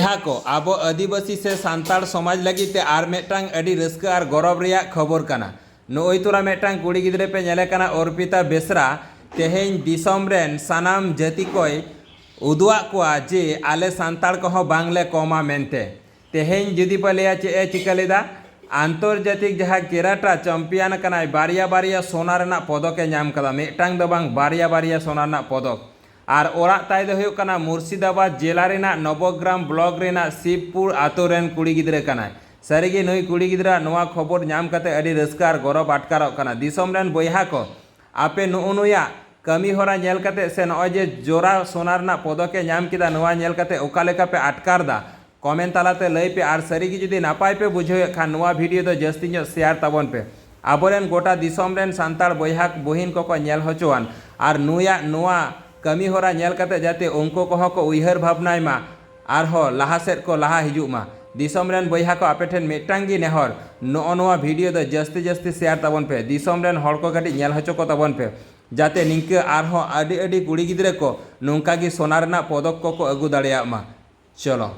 बयहा को अब आदिवासी से सांताड़ समाज लगिते आर मेटांग अडी रस्का आर गौरव रिया खबर कना नोई तुरा मेटांग कुड़ी गिद्रे पे नेले कना अर्पिता बेसरा तेहें दिसम रेन सानाम जाति कोय उदुआ कोआ जे आले सांताड़ को बांगले कोमा मेनते तेहें जुदी पे लेया चे चिका लेदा आंतर्जातिक जहाँ केराटा चैंपियन कनाय बारिया बारिया सोना रेना पदके नाम कदा मेटांग दो बांग बारिया बारिया सोना रेना पदक और ओरा ताई दो हुयुग कना मुर्शिदाबाद जिला रेना नवग्राम ब्लॉक रेना शिवपुर आतो रेन कुड़ी गिद्रे कनाय सारिगे नई कुड़ी गिद्रा नोआ खबर नाम कते अडी रस्का आर गौरव आटकारोग कना दिसम रेन बयहा को आपे नुनुया कमी होरा नेल कते से नय जे जोरा सोना रेना पदके नाम किदा नोआ नेल कते ओका लेका पे आटकारदा कमेंट तालाते लई पे आर सारिगे जुदी नापाय पे बुझे खान नोआ भिडियो दो जस्ती ᱧᱚᱜ शेयर ताबन पे आबोरेन गोटा दिसम रेन सांताड़ बयहा बहिन को नेल होचोआन आर नुया नोआ कमी होरा नेल कते जाते उनको कहो को उयहर भावनाय मा आर हो लाहा सेट को लाहा हिजुग मा दिसम रेन बयहा को आपे ठेन मेटांगी नेहर नोआ भिडियो दो जस्ती जस्ती शेयर ताबन पे दिसम रेन हर को गाटी नेल होचो को ताबन पे जाते निंके आर हो आडी आडी कुड़ी गिद्रे को नोंका गी सोना रेना पदक को अगु दाड़ेया मा चलो।